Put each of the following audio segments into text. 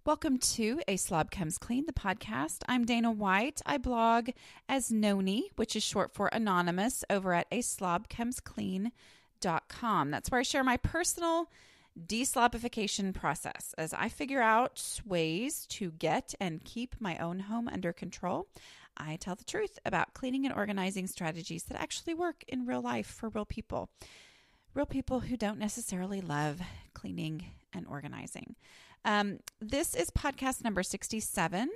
Welcome to A Slob Comes Clean, the podcast. I'm Dana White. I blog as Noni, which is short for anonymous, over at aslobcomesclean.com. That's where I share my personal deslobification process as I figure out ways to get and keep my own home under control. I tell the truth about cleaning and organizing strategies that actually work in real life for real people who don't necessarily love cleaning and organizing. This is podcast number 67.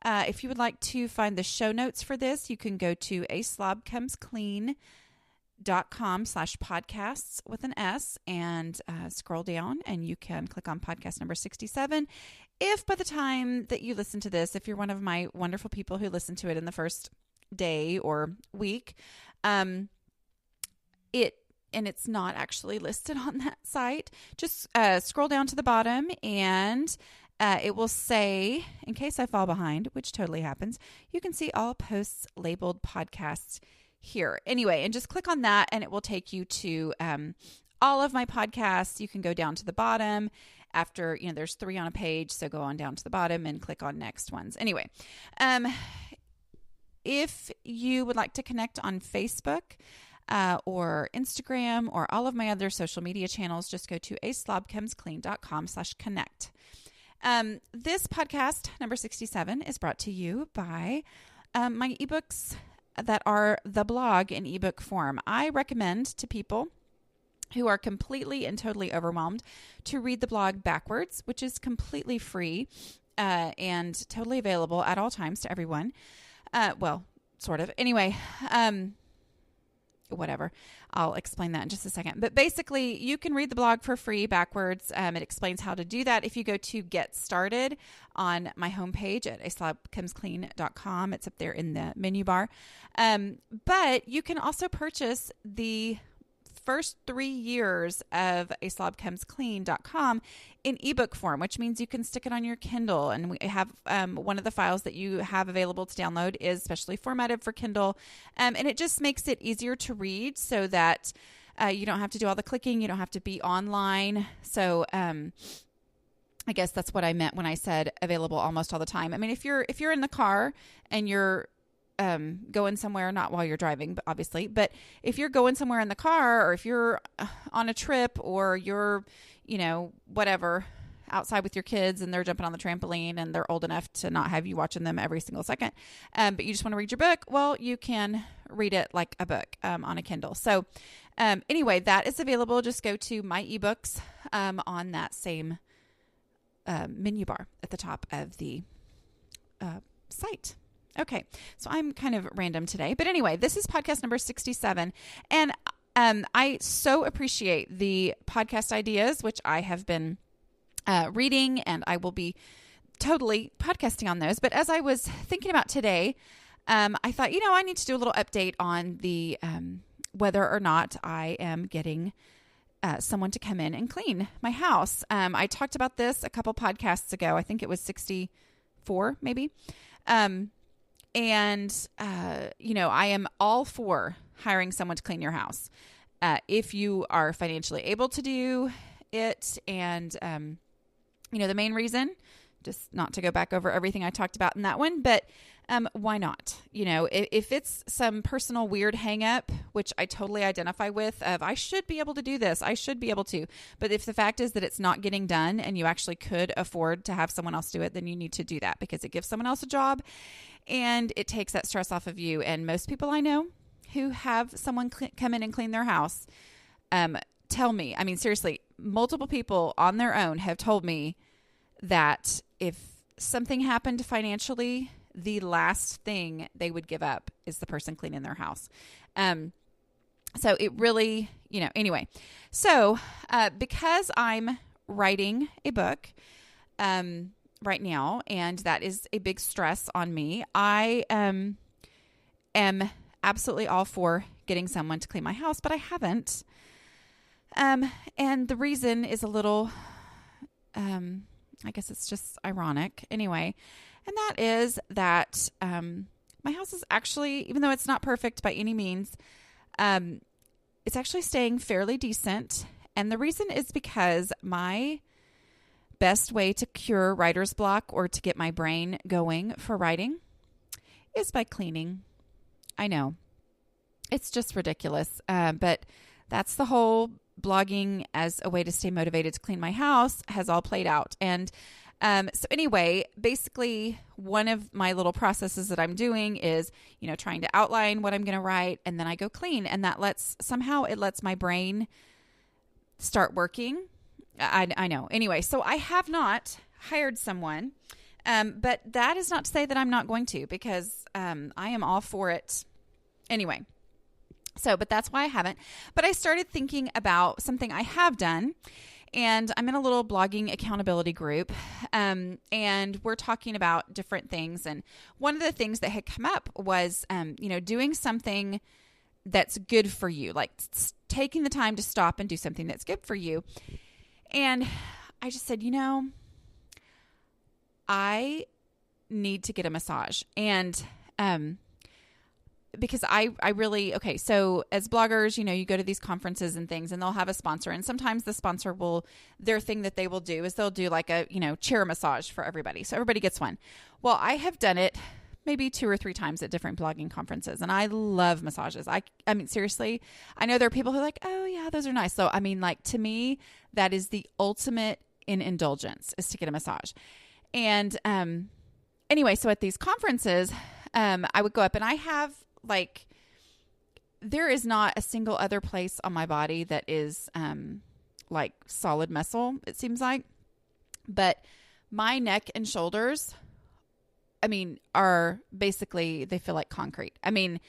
If you would like to find the show notes for this, you can go to aslobcomesclean.com/podcasts with an S and scroll down and you can click on podcast number 67. If by the time that you listen to this, if you're one of my wonderful people who listen to it in the first day or week, it's not actually listed on that site, just scroll down to the bottom and it will say, in case I fall behind, which totally happens, you can see all posts labeled podcasts here. Anyway, and just click on that and it will take you to all of my podcasts. You can go down to the bottom after, there's 3 on a page. So go on down to the bottom and click on next ones. Anyway, if you would like to connect on Facebook, or Instagram or all of my other social media channels, just go to aslobcomesclean.com/connect. This podcast, number 67, is brought to you by my ebooks that are the blog in ebook form. I recommend to people who are completely and totally overwhelmed to read the blog backwards, which is completely free and totally available at all times to everyone. Well, sort of. Anyway, whatever. I'll explain that in just a second. But basically, you can read the blog for free backwards. It explains how to do that. If you go to Get Started on my homepage at aslobcomesclean.com, it's up there in the menu bar. But you can also purchase the first 3 years of aslobcomesclean.com in ebook form, which means you can stick it on your Kindle. And we have one of the files that you have available to download is specially formatted for Kindle. And it just makes it easier to read so that you don't have to do all the clicking. You don't have to be online. So I guess that's what I meant when I said available almost all the time. I mean, if you're in the car and you're going somewhere, not while you're driving, but obviously, but if you're going somewhere in the car or if you're on a trip or you're, whatever, outside with your kids and they're jumping on the trampoline and they're old enough to not have you watching them every single second, but you just want to read your book, well, you can read it like a book on a Kindle. So anyway, that is available. Just go to my ebooks on that same menu bar at the top of the site. Okay, so I'm kind of random today. But anyway, this is podcast number 67. And I so appreciate the podcast ideas, which I have been reading, and I will be totally podcasting on those. But as I was thinking about today, I thought, I need to do a little update on the whether or not I am getting someone to come in and clean my house. I talked about this a couple podcasts ago. I think it was 64, maybe. I am all for hiring someone to clean your house. If you are financially able to do it. And, the main reason, just not to go back over everything I talked about in that one, but why not? If it's some personal weird hang up, which I totally identify with, of I should be able to do this, I should be able to. But if the fact is that it's not getting done and you actually could afford to have someone else do it, then you need to do that because it gives someone else a job and it takes that stress off of you. And most people I know who have someone come in and clean their house tell me, I mean, seriously, multiple people on their own have told me that if something happened financially, the last thing they would give up is the person cleaning their house. So it really, anyway. So because I'm writing a book right now, and that is a big stress on me, I am absolutely all for getting someone to clean my house, but I haven't. And the reason is a little, I guess it's just ironic anyway. And that is that my house is actually, even though it's not perfect by any means, it's actually staying fairly decent. And the reason is because my best way to cure writer's block or to get my brain going for writing is by cleaning. I know. It's just ridiculous. But that's the whole blogging as a way to stay motivated to clean my house has all played out. And so anyway, basically one of my little processes that I'm doing is, trying to outline what I'm going to write, and then I go clean, and that lets my brain start working. I know. Anyway, so I have not hired someone, but that is not to say that I'm not going to, because I am all for it anyway. So, but that's why I haven't. But I started thinking about something I have done. And I'm in a little blogging accountability group, and we're talking about different things. And one of the things that had come up was, doing something that's good for you, like taking the time to stop and do something that's good for you. And I just said, I need to get a massage. And because I really, okay, so as bloggers, you go to these conferences and things, and they'll have a sponsor. And sometimes the sponsor their thing that they will do is they'll do like a, chair massage for everybody. So everybody gets one. Well, I have done it maybe 2 or 3 times at different blogging conferences, and I love massages. I mean, seriously, I know there are people who are like, oh yeah, those are nice. So, I mean, like, to me, that is the ultimate in indulgence, is to get a massage. And anyway, so at these conferences, I would go up, and I have, like, there is not a single other place on my body that is like solid muscle, it seems like. But my neck and shoulders, I mean, are basically, they feel like concrete. I mean,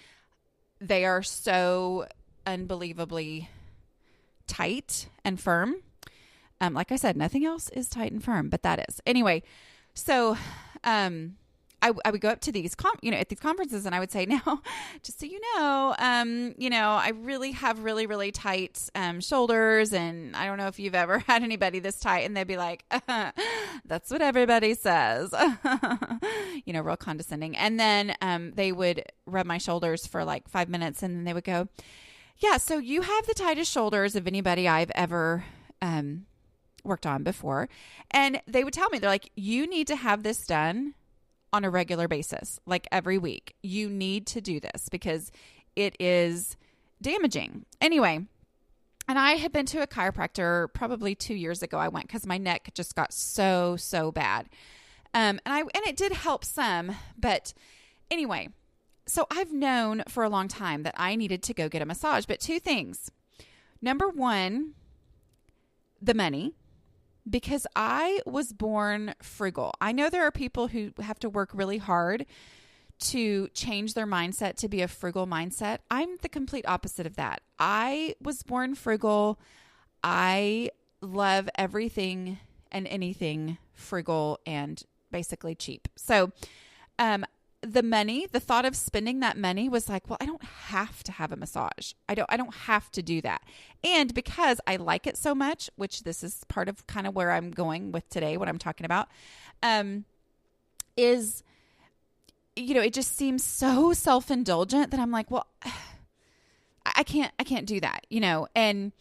they are so unbelievably tight and firm. Like I said, nothing else is tight and firm, but that is. Anyway, so I would go up to these, at these conferences, and I would say, now, just so you know, I really have really, really tight shoulders, and I don't know if you've ever had anybody this tight, and they'd be like, that's what everybody says, real condescending. And then they would rub my shoulders for like 5 minutes, and then they would go, yeah, so you have the tightest shoulders of anybody I've ever worked on before. And they would tell me, they're like, you need to have this done on a regular basis, like every week. You need to do this because it is damaging. Anyway, and I had been to a chiropractor probably 2 years ago. I went because my neck just got so bad. And it did help some, but anyway, so I've known for a long time that I needed to go get a massage, but 2 things. Number 1, the money. Because I was born frugal. I know there are people who have to work really hard to change their mindset to be a frugal mindset. I'm the complete opposite of that. I was born frugal. I love everything and anything frugal and basically cheap. So, the money, the thought of spending that money was like, well, I don't have to have a massage. I don't have to do that. And because I like it so much, which this is part of kind of where I'm going with today, what I'm talking about, is, it just seems so self-indulgent that I'm like, well, I can't do that, and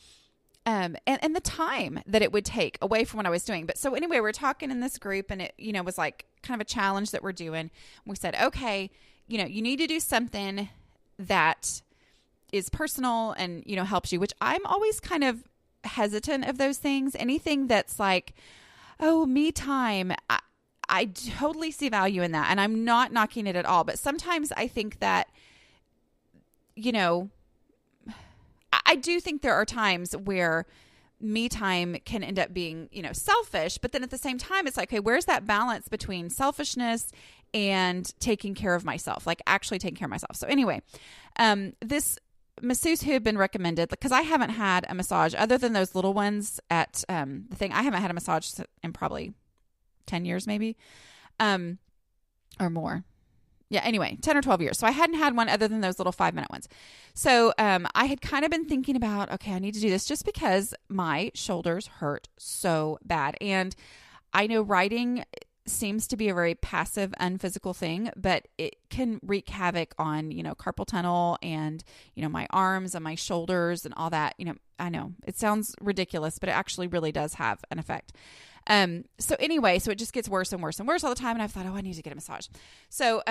the time that it would take away from what I was doing. But so anyway, we're talking in this group, and it, was like kind of a challenge that we're doing. We said, okay, you need to do something that is personal and, helps you, which I'm always kind of hesitant of those things. Anything that's like, oh, me time. I totally see value in that. And I'm not knocking it at all. But sometimes I think that, I do think there are times where me time can end up being, selfish, but then at the same time, it's like, okay, where's that balance between selfishness and taking care of myself, like actually taking care of myself? So anyway, this masseuse who had been recommended, because I haven't had a massage other than those little ones at the thing. I haven't had a massage in probably 10 years, maybe, or more. Yeah, anyway, 10 or 12 years. So I hadn't had one other than those little 5-minute ones. So I had kind of been thinking about, okay, I need to do this just because my shoulders hurt so bad. And I know writing seems to be a very passive, unphysical thing, but it can wreak havoc on, carpal tunnel and, my arms and my shoulders and all that. I know it sounds ridiculous, but it actually really does have an effect. So anyway, so it just gets worse and worse and worse all the time. And I thought, oh, I need to get a massage. So,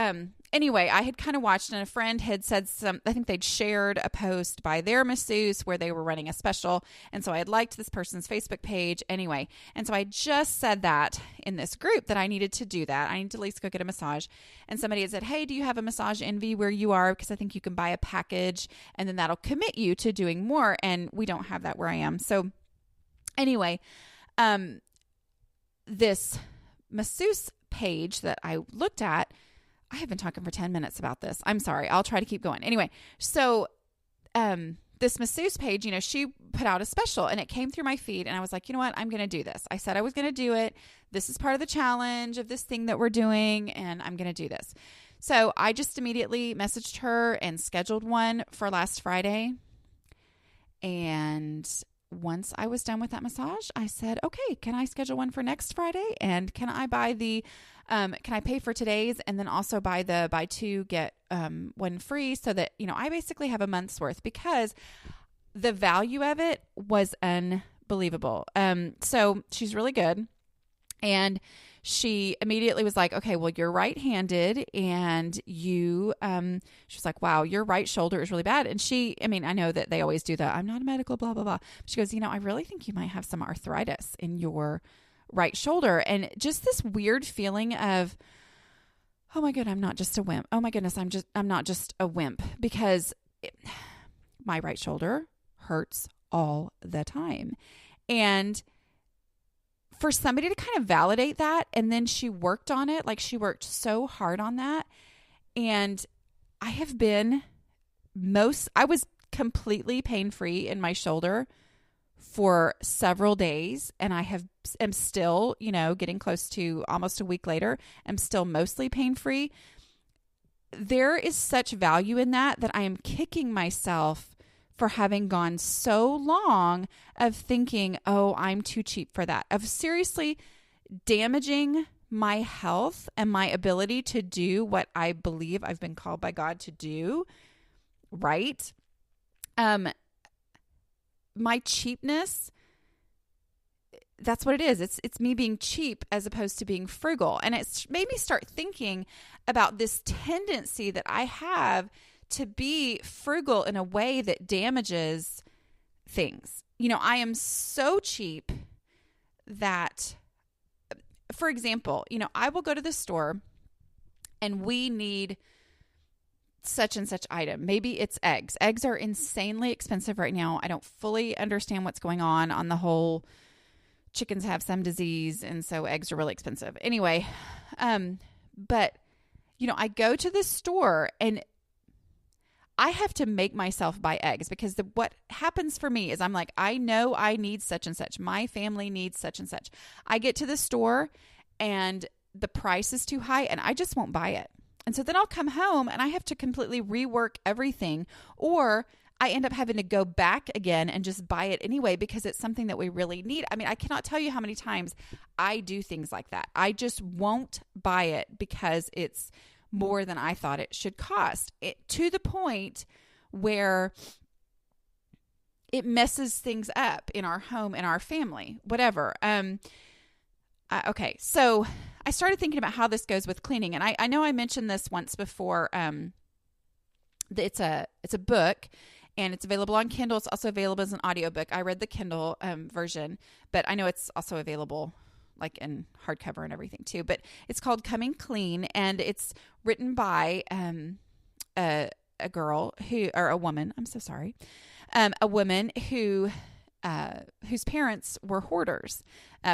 anyway, I had kind of watched, and a friend had said I think they'd shared a post by their masseuse where they were running a special. And so I had liked this person's Facebook page anyway. And so I just said that in this group that I needed to do that. I need to at least go get a massage. And somebody had said, hey, do you have a Massage Envy where you are? Because I think you can buy a package and then that'll commit you to doing more. And we don't have that where I am. So anyway, this masseuse page that I looked at, I have been talking for 10 minutes about this. I'm sorry. I'll try to keep going. Anyway, so this masseuse page, she put out a special and it came through my feed and I was like, you know what? I'm going to do this. I said I was going to do it. This is part of the challenge of this thing that we're doing and I'm going to do this. So I just immediately messaged her and scheduled one for last Friday. And once I was done with that massage, I said, okay, can I schedule one for next Friday? And can I buy can I pay for today's and then also buy two, get one free so that, I basically have a month's worth because the value of it was unbelievable. So she's really good. And she immediately was like, okay, well, you're right-handed and she was like, wow, your right shoulder is really bad. And I know that they always do that. I'm not a medical, blah, blah, blah. She goes, I really think you might have some arthritis in your right shoulder. And just this weird feeling of, oh my God, I'm not just a wimp. Oh my goodness, I'm not just a wimp because my right shoulder hurts all the time. And for somebody to kind of validate that, and then she worked on it, like she worked so hard on that. And I was completely pain-free in my shoulder for several days. And am still, getting close to almost a week later, I'm still mostly pain-free. There is such value in that I am kicking myself for having gone so long of thinking, oh, I'm too cheap for that, of seriously damaging my health and my ability to do what I believe I've been called by God to do, right? My cheapness, that's what it is. It's me being cheap as opposed to being frugal. And it's made me start thinking about this tendency that I have to be frugal in a way that damages things. I am so cheap that, for example, I will go to the store and we need such and such item. Maybe it's eggs. Eggs are insanely expensive right now. I don't fully understand what's going on the whole chickens have some disease and so eggs are really expensive. Anyway, but I go to the store and I have to make myself buy eggs because what happens for me is I'm like, I know I need such and such. My family needs such and such. I get to the store and the price is too high and I just won't buy it. And so then I'll come home and I have to completely rework everything, or I end up having to go back again and just buy it anyway because it's something that we really need. I mean, I cannot tell you how many times I do things like that. I just won't buy it because it's more than I thought it should cost, to the point where it messes things up in our home, in our family, whatever. Okay, so I started thinking about how this goes with cleaning, and I know I mentioned this once before. It's a book, and it's available on Kindle. It's also available as an audiobook. I read the Kindle version, but I know it's also available like in hardcover and everything too. But it's called Coming Clean, and it's written by a woman. I'm so sorry. A woman whose parents were hoarders,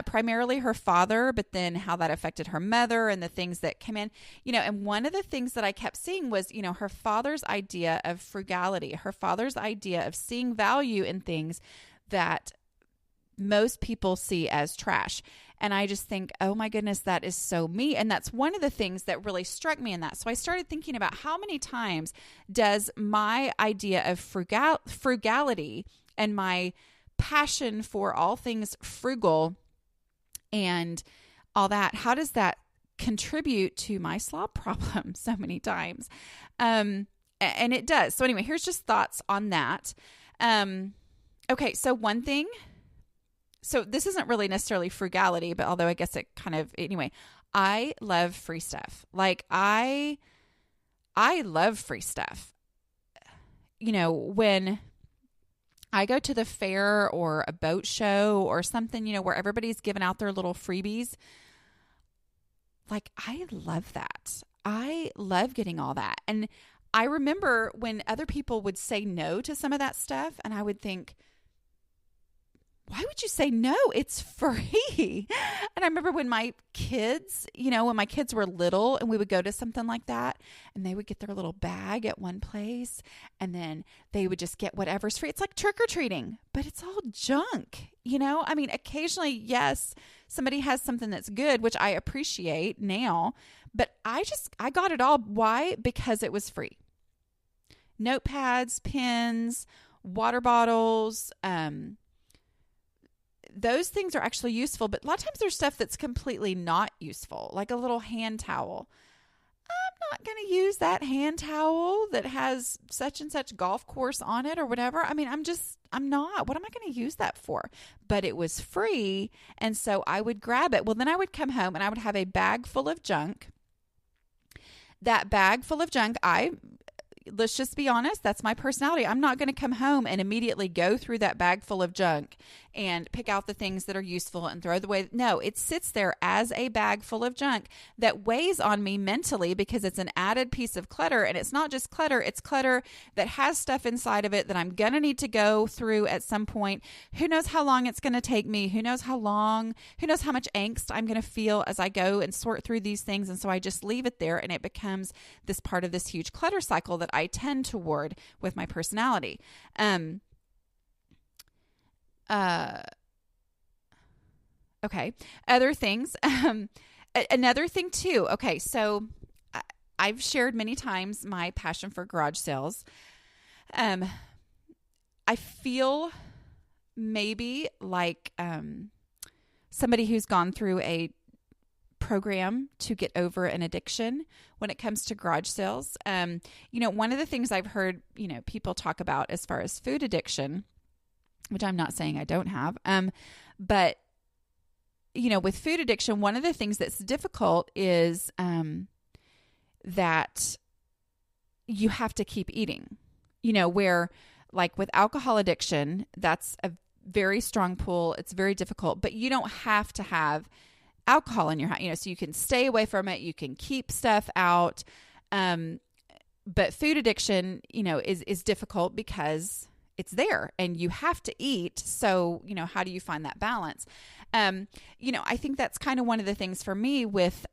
primarily her father, but then how that affected her mother and the things that came in, and one of the things that I kept seeing was, her father's idea of frugality, her father's idea of seeing value in things that most people see as trash. And I just think, oh my goodness, that is so me. And that's one of the things that really struck me in that. So I started thinking about how many times does my idea of frugality and my passion for all things frugal and all that, how does that contribute to my slob problem so many times? And it does. So anyway, here's just thoughts on that. Okay, so one thing, so this isn't really necessarily frugality, but although I guess it kind of, anyway, I love free stuff. Like I love free stuff. When I go to the fair or a boat show or something, where everybody's giving out their little freebies, like I love that. I love getting all that. And I remember when other people would say no to some of that stuff, and I would think, why would you say no? It's free. And I remember when my kids, when my kids were little and we would go to something like that and they would get their little bag at one place and then they would just get whatever's free. It's like trick or treating, but it's all junk. I mean, occasionally, yes, somebody has something that's good, which I appreciate now, but I got it all. Why? Because it was free. Notepads, pens, water bottles, those things are actually useful, but a lot of times there's stuff that's completely not useful, like a little hand towel. I'm not going to use that hand towel that has such and such golf course on it or whatever. I mean, I'm not. What am I going to use that for? But it was free, and so I would grab it. Well, then I would come home and I would have a bag full of junk. That bag full of junk, let's just be honest, that's my personality. I'm not going to come home and immediately go through that bag full of junk and pick out the things that are useful and throw them away. No, it sits there as a bag full of junk that weighs on me mentally because it's an added piece of clutter. And it's not just clutter, it's clutter that has stuff inside of it that I'm going to need to go through at some point. Who knows how long it's going to take me? Who knows how much angst I'm going to feel as I go and sort through these things. And so I just leave it there and it becomes this part of this huge clutter cycle that I tend toward with my personality. Okay. Other things. Another thing too. Okay. So I've shared many times my passion for garage sales. I feel maybe like, somebody who's gone through a program to get over an addiction when it comes to garage sales. One of the things I've heard, people talk about as far as food addiction, which I'm not saying I don't have, but with food addiction, one of the things that's difficult is that you have to keep eating, where like with alcohol addiction, that's a very strong pull. It's very difficult, but you don't have to have alcohol in your house, so you can stay away from it. You can keep stuff out. But food addiction, is difficult because it's there and you have to eat. So, how do you find that balance? I think that's kind of one of the things for me with,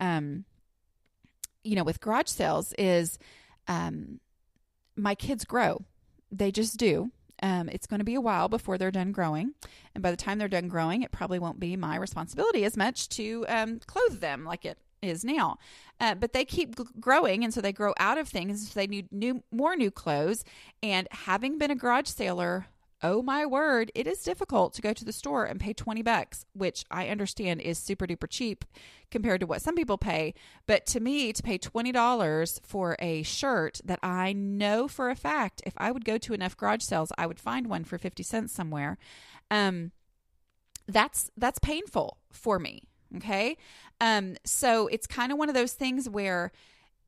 with garage sales is, my kids grow. They just do. It's going to be a while before they're done growing. And by the time they're done growing, it probably won't be my responsibility as much to clothe them like it is now. But they keep growing, and so they grow out of things. So they need more new clothes. And having been a garage sailor, oh my word, it is difficult to go to the store and pay $20, which I understand is super duper cheap compared to what some people pay. But to me, to pay $20 for a shirt that I know for a fact, if I would go to enough garage sales, I would find one for 50 cents somewhere. That's painful for me. Okay. So it's kind of one of those things where,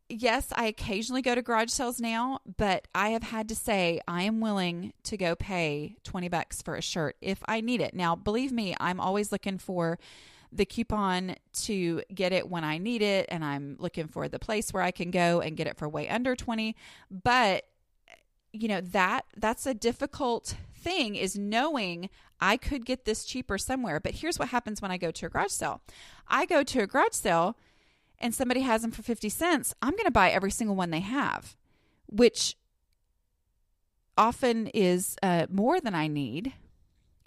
yes, I occasionally go to garage sales now, but I have had to say I am willing to go pay $20 for a shirt if I need it. Now, believe me, I'm always looking for the coupon to get it when I need it, and I'm looking for the place where I can go and get it for way under 20. But that's a difficult thing, is knowing I could get this cheaper somewhere. But here's what happens when I go to a garage sale. I go to a garage sale and somebody has them for 50 cents, I'm going to buy every single one they have, which often is more than I need.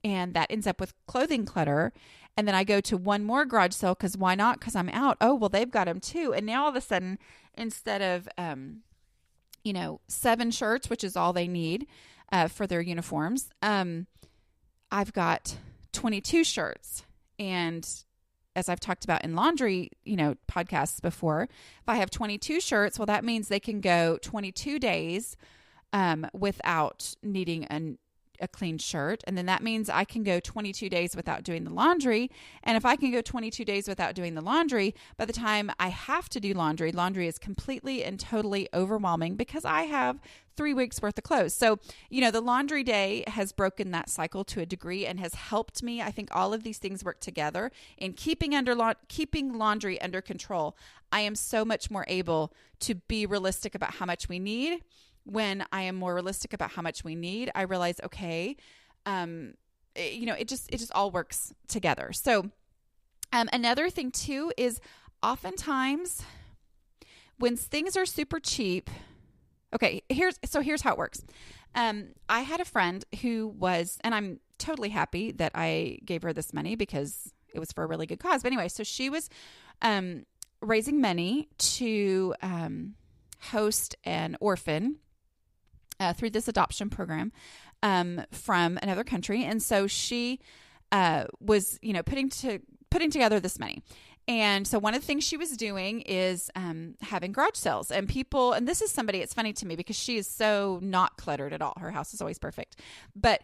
And that ends up with clothing clutter. And then I go to one more garage sale because why not? Because I'm out. Oh, well, they've got them too. And now all of a sudden, instead of, 7 shirts, which is all they need for their uniforms, I've got 22 shirts. And as I've talked about in laundry, podcasts before, if I have 22 shirts, well, that means they can go 22 days without needing a clean shirt. And then that means I can go 22 days without doing the laundry. And if I can go 22 days without doing the laundry, by the time I have to do laundry, laundry is completely and totally overwhelming because I have 3 weeks worth of clothes. So, the laundry day has broken that cycle to a degree and has helped me. I think all of these things work together in keeping laundry under control. I am so much more able to be realistic about how much we need. When I am more realistic about how much we need, I realize, okay, it just all works together. So, another thing too is oftentimes when things are super cheap. Okay, here's how it works. I had a friend who was, and I'm totally happy that I gave her this money because it was for a really good cause. But anyway, so she was raising money to host an orphan through this adoption program from another country. And so she was, putting together this money. And so one of the things she was doing is having garage sales. And people, and this is somebody, it's funny to me because she is so not cluttered at all. Her house is always perfect. But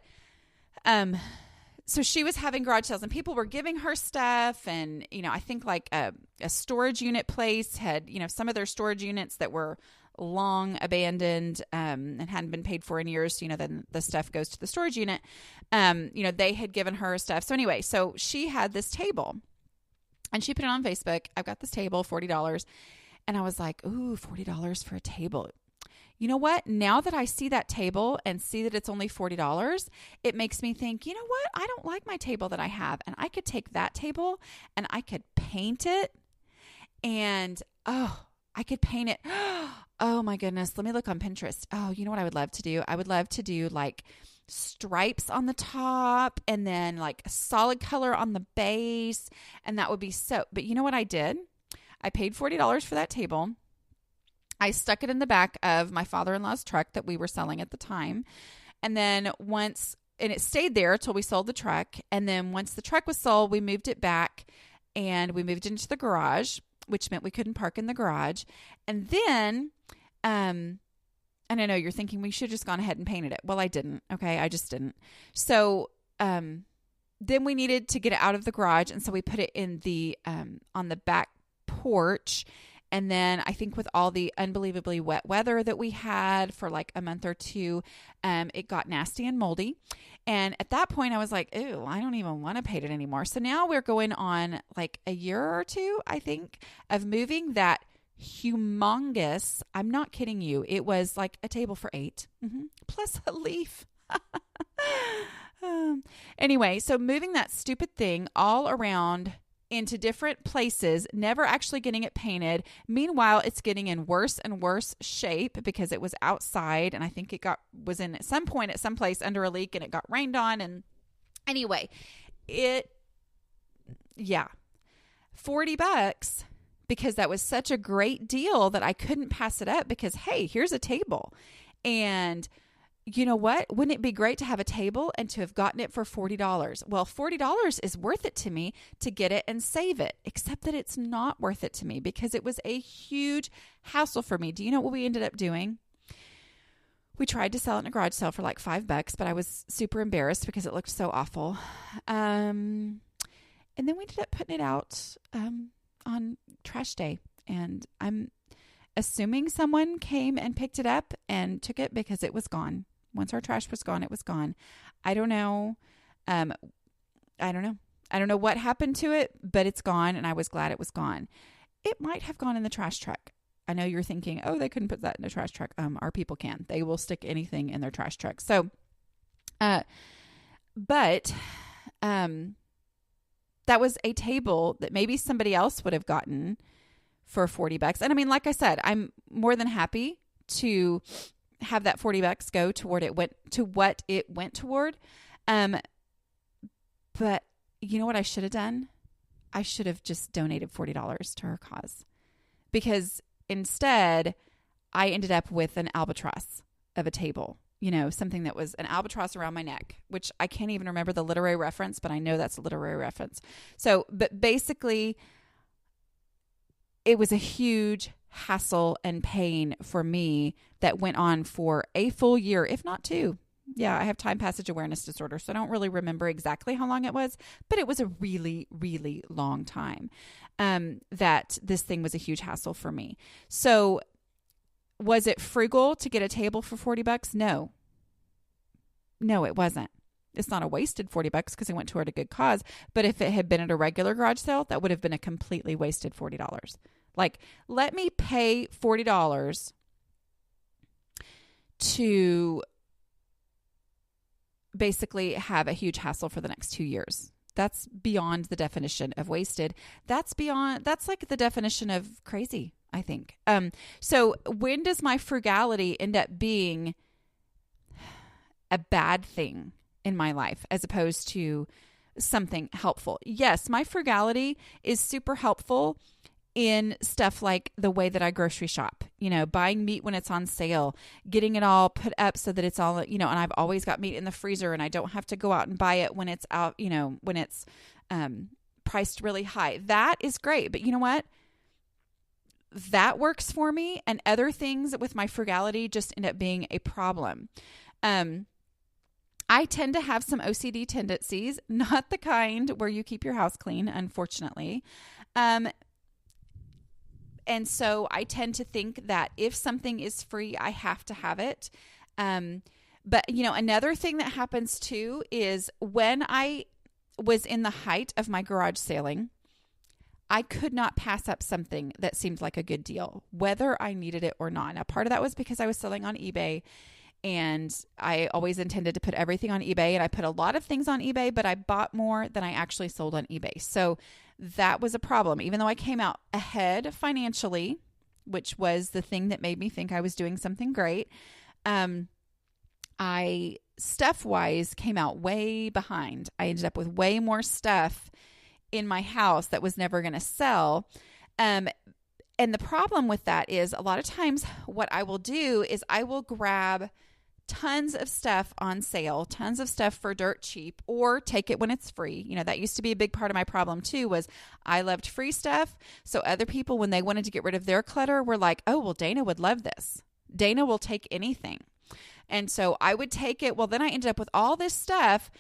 so she was having garage sales and people were giving her stuff. And, I think like a storage unit place had, some of their storage units that were long abandoned and hadn't been paid for in years. Then the stuff goes to the storage unit. They had given her stuff. So anyway, so she had this table. And she put it on Facebook. I've got this table, $40. And I was like, ooh, $40 for a table. You know what? Now that I see that table and see that it's only $40, it makes me think, you know what? I don't like my table that I have. And I could take that table and I could paint it. And, I could paint it. Oh my goodness. Let me look on Pinterest. Oh, you know what I would love to do? I would love to do like stripes on the top and then like a solid color on the base. And that would be but you know what I did? I paid $40 for that table. I stuck it in the back of my father-in-law's truck that we were selling at the time. And then and it stayed there till we sold the truck. And then once the truck was sold, we moved it back and we moved it into the garage, which meant we couldn't park in the garage. And then, and I know you're thinking we should have just gone ahead and painted it. Well, I didn't. Okay. I just didn't. So, then we needed to get it out of the garage. And so we put it in on the back porch. And then I think with all the unbelievably wet weather that we had for like a month or two, it got nasty and moldy. And at that point I was like, ew, I don't even want to paint it anymore. So now we're going on like a year or two, I think, of moving that humongous, I'm not kidding you, it was like a table for 8 plus a leaf. Anyway, so moving that stupid thing all around into different places, never actually getting it painted. Meanwhile, it's getting in worse and worse shape because it was outside, and I think it was in at some point at some place under a leak, and it got rained on. And anyway, $40 because that was such a great deal that I couldn't pass it up because, hey, here's a table. And you know what? Wouldn't it be great to have a table and to have gotten it for $40? Well, $40 is worth it to me to get it and save it, except that it's not worth it to me because it was a huge hassle for me. Do you know what we ended up doing? We tried to sell it in a garage sale for like $5, but I was super embarrassed because it looked so awful. And then we ended up putting it out on trash day. And I'm assuming someone came and picked it up and took it because it was gone. Once our trash was gone, it was gone. I don't know. I don't know what happened to it, but it's gone, and I was glad it was gone. It might have gone in the trash truck. I know you're thinking, oh, they couldn't put that in a trash truck. Our people can. They will stick anything in their trash truck. So, that was a table that maybe somebody else would have gotten for $40. And I mean, like I said, I'm more than happy to have that $40 go toward what it went toward. But you know what I should have done? I should have just donated $40 to her cause, because instead I ended up with an albatross of a table, something that was an albatross around my neck, which I can't even remember the literary reference, but I know that's a literary reference. So, but basically it was a huge hassle and pain for me that went on for a full year, if not 2. Yeah, I have time passage awareness disorder, so I don't really remember exactly how long it was, but it was a really, really long time that this thing was a huge hassle for me. So was it frugal to get a table for $40? No. No, it wasn't. It's not a wasted $40 because I went toward a good cause. But if it had been at a regular garage sale, that would have been a completely wasted $40. Like, let me pay $40 to basically have a huge hassle for the next 2 years. That's beyond the definition of wasted. That's like the definition of crazy, I think. So when does my frugality end up being a bad thing in my life as opposed to something helpful? Yes, my frugality is super helpful in stuff like the way that I grocery shop, buying meat when it's on sale, getting it all put up so that it's all, and I've always got meat in the freezer and I don't have to go out and buy it when it's out, when it's priced really high. That is great. But you know what? That works for me, and other things with my frugality just end up being a problem. I tend to have some OCD tendencies, not the kind where you keep your house clean, unfortunately. And so I tend to think that if something is free, I have to have it. But, another thing that happens too is when I was in the height of my garage sailing, I could not pass up something that seemed like a good deal, whether I needed it or not. Now, part of that was because I was selling on eBay, and I always intended to put everything on eBay, and I put a lot of things on eBay, but I bought more than I actually sold on eBay. So that was a problem. Even though I came out ahead financially, which was the thing that made me think I was doing something great, I stuff-wise came out way behind. I ended up with way more stuff in my house that was never going to sell. And the problem with that is a lot of times what I will do is I will grab tons of stuff on sale, tons of stuff for dirt cheap, or take it when it's free. That used to be a big part of my problem too, was I loved free stuff. So other people, when they wanted to get rid of their clutter, were like, oh, well, Dana would love this. Dana will take anything. And so I would take it. Well, then I ended up with all this stuff,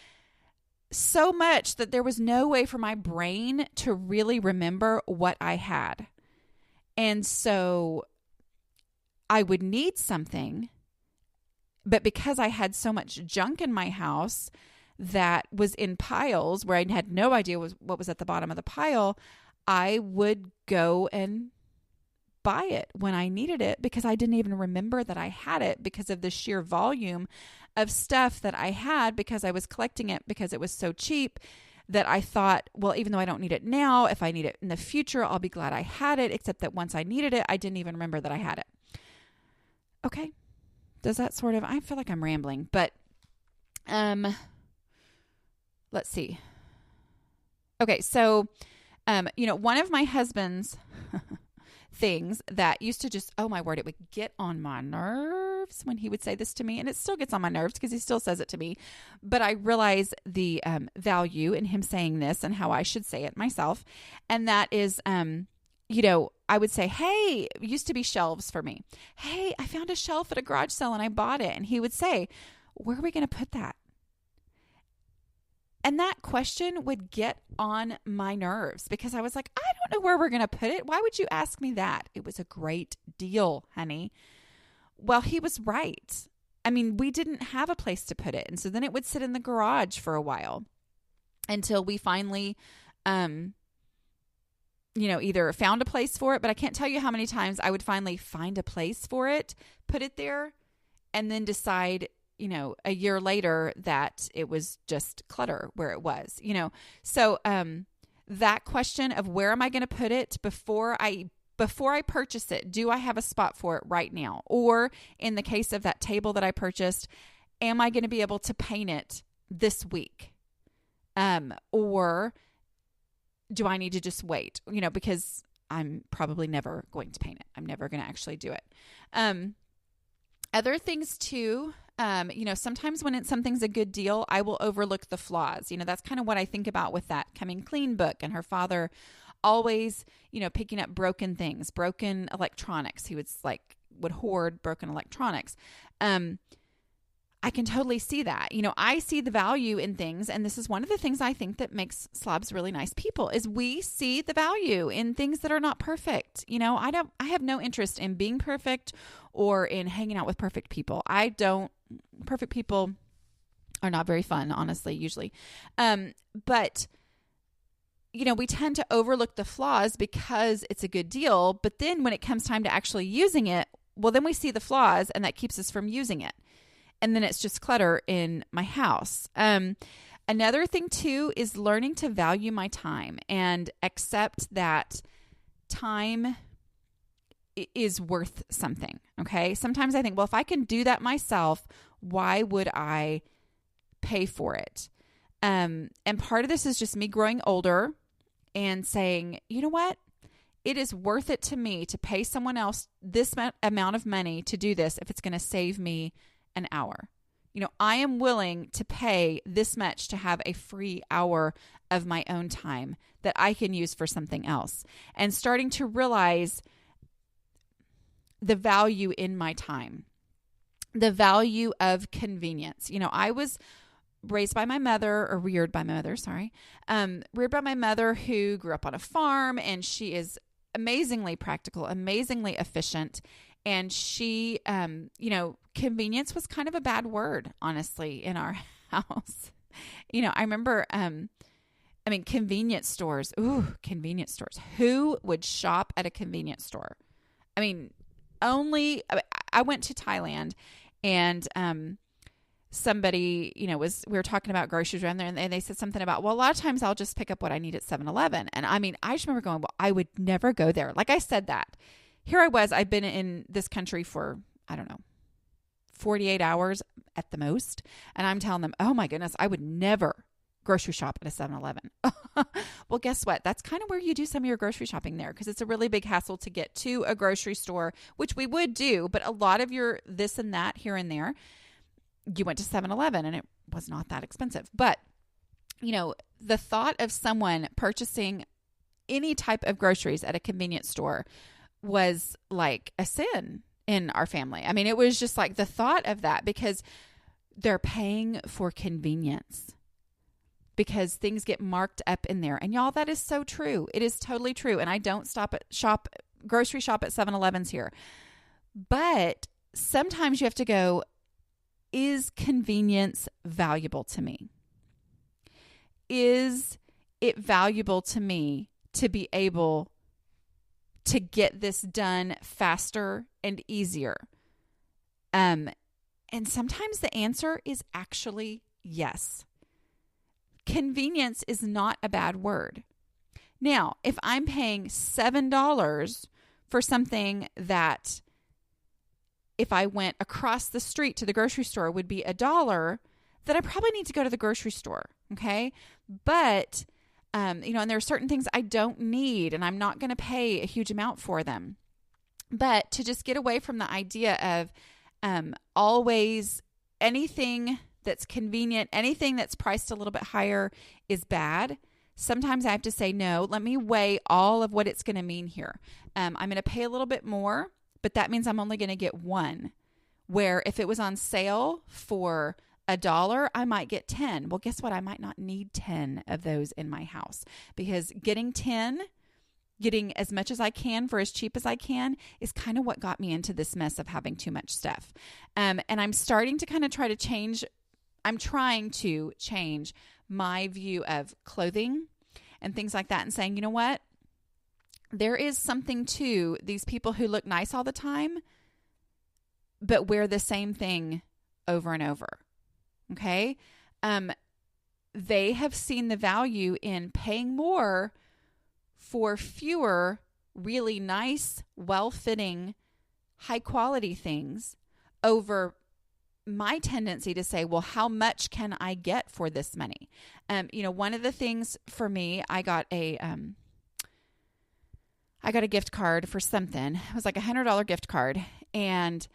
so much that there was no way for my brain to really remember what I had. And so I would need something, but because I had so much junk in my house that was in piles where I had no idea what was at the bottom of the pile, I would go and buy it when I needed it because I didn't even remember that I had it because of the sheer volume of stuff that I had, because I was collecting it because it was so cheap that I thought, well, even though I don't need it now, if I need it in the future, I'll be glad I had it, except that once I needed it, I didn't even remember that I had it. Okay. Does that sort of, I feel like I'm rambling, but let's see. Okay, so, one of my husband's things that used to just, oh my word, it would get on my nerves when he would say this to me, and it still gets on my nerves because he still says it to me, but I realize the value in him saying this and how I should say it myself, and that is, I would say, hey, it used to be shelves for me. Hey, I found a shelf at a garage sale and I bought it. And he would say, where are we going to put that? And that question would get on my nerves because I was like, I don't know where we're going to put it. Why would you ask me that? It was a great deal, honey. Well, he was right. I mean, we didn't have a place to put it. And so then it would sit in the garage for a while until we finally, either found a place for it, but I can't tell you how many times I would finally find a place for it, put it there, and then decide, a year later that it was just clutter where it was, So that question of where am I going to put it before I purchase it, do I have a spot for it right now? Or in the case of that table that I purchased, am I going to be able to paint it this week? Or do I need to just wait? Because I'm probably never going to paint it. I'm never going to actually do it. Other things too, sometimes when something's a good deal, I will overlook the flaws. That's kind of what I think about with that Coming Clean book, and her father always, picking up broken things, broken electronics. He would hoard broken electronics. I I can totally see that. I see the value in things, and this is one of the things I think that makes slobs really nice people is we see the value in things that are not perfect. I have no interest in being perfect or in hanging out with perfect people. Perfect people are not very fun, honestly, usually. But we tend to overlook the flaws because it's a good deal. But then when it comes time to actually using it, well, then we see the flaws and that keeps us from using it. And then it's just clutter in my house. Another thing too is learning to value my time and accept that time is worth something. Okay. Sometimes I think, well, if I can do that myself, why would I pay for it? And part of this is just me growing older and saying, you know what? It is worth it to me to pay someone else this amount of money to do this if it's going to save me an hour. I am willing to pay this much to have a free hour of my own time that I can use for something else. And starting to realize the value in my time, the value of convenience. I was reared by my mother who grew up on a farm, and she is amazingly practical, amazingly efficient. And she, convenience was kind of a bad word, honestly, in our house. I remember, convenience stores. Ooh, convenience stores. Who would shop at a convenience store? I went to Thailand, and somebody, we were talking about groceries around there, and they said something about, well, a lot of times I'll just pick up what I need at 7-Eleven. And I just remember going, well, I would never go there. Like I said that. Here I was, I've been in this country for, 48 hours at the most. And I'm telling them, oh my goodness, I would never grocery shop at a 7-Eleven. Well, guess what? That's kind of where you do some of your grocery shopping there, because it's a really big hassle to get to a grocery store, which we would do. But a lot of your this and that here and there, you went to 7-Eleven and it was not that expensive. But, the thought of someone purchasing any type of groceries at a convenience store was like a sin in our family. It was just like the thought of that, because they're paying for convenience, because things get marked up in there. And y'all, that is so true. It is totally true. And I don't grocery shop at 7-Elevens here. But sometimes you have to go, is convenience valuable to me? Is it valuable to me to be able to get this done faster and easier? And sometimes the answer is actually yes. Convenience is not a bad word. Now, if I'm paying $7 for something that if I went across the street to the grocery store would be $1, then I probably need to go to the grocery store. Okay. But and there are certain things I don't need, and I'm not going to pay a huge amount for them. But to just get away from the idea of always anything that's convenient, anything that's priced a little bit higher is bad. Sometimes I have to say, no, let me weigh all of what it's going to mean here. I'm going to pay a little bit more, but that means I'm only going to get one. Where if it was on sale for $1, I might get 10. Well, guess what? I might not need 10 of those in my house, because getting as much as I can for as cheap as I can is kind of what got me into this mess of having too much stuff. And I'm starting to kind of I'm trying to change my view of clothing and things like that, and saying, you know what? There is something to these people who look nice all the time, but wear the same thing over and over. Okay. They have seen the value in paying more for fewer really nice, well-fitting, high-quality things over my tendency to say, well, how much can I get for this money? One of the things for me, I got a gift card for something. It was like $100 gift card. And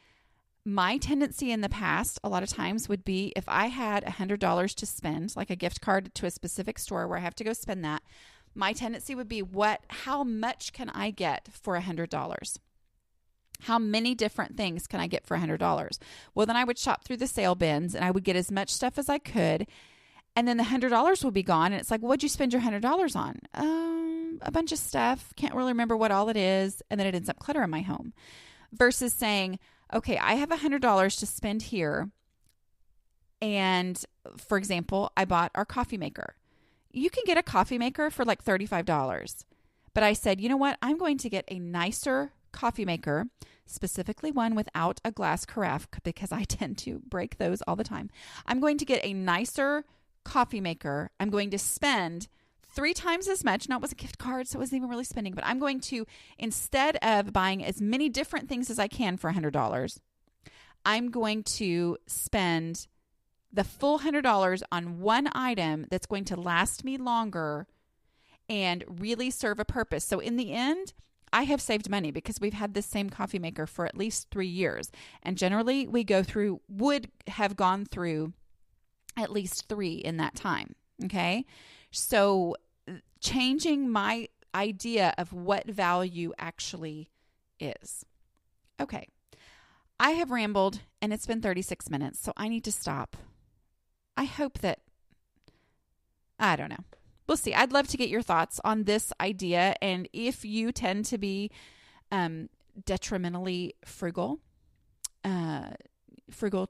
my tendency in the past, a lot of times, would be if I had $100 to spend, like a gift card to a specific store where I have to go spend that, my tendency would be, how much can I get for $100? How many different things can I get for $100? Well, then I would shop through the sale bins and I would get as much stuff as I could. And then the $100 will be gone. And it's like, what'd you spend your $100 on? A bunch of stuff. Can't really remember what all it is. And then it ends up clutter in my home. Versus saying, okay, I have $100 to spend here. And for example, I bought our coffee maker. You can get a coffee maker for like $35. But I said, you know what? I'm going to get a nicer coffee maker, specifically one without a glass carafe because I tend to break those all the time. I'm going to get a nicer coffee maker. I'm going to spend 3 times as much. Now it was a gift card, so it wasn't even really spending, but I'm going to, instead of buying as many different things as I can for $100, I'm going to spend the full $100 on one item that's going to last me longer and really serve a purpose. So in the end, I have saved money because we've had this same coffee maker for at least 3 years. And generally would have gone through at least 3 in that time. Okay. So changing my idea of what value actually is. Okay. I have rambled and it's been 36 minutes, so I need to stop. I hope that, I don't know. We'll see. I'd love to get your thoughts on this idea. And if you tend to be detrimentally frugal to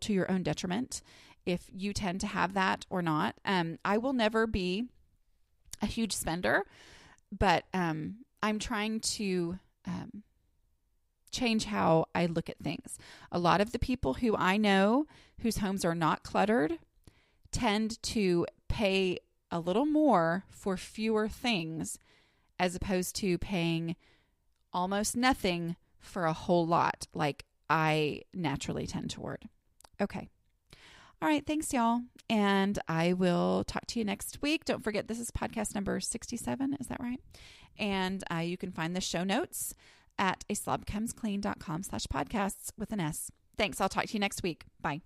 your own detriment, if you tend to have that or not, I will never be a huge spender, but I'm trying to change how I look at things. A lot of the people who I know whose homes are not cluttered tend to pay a little more for fewer things as opposed to paying almost nothing for a whole lot like I naturally tend toward. Okay. All right. Thanks, y'all. And I will talk to you next week. Don't forget, this is podcast number 67. Is that right? And you can find the show notes at aslobcomesclean.com/podcasts with an S. Thanks. I'll talk to you next week. Bye.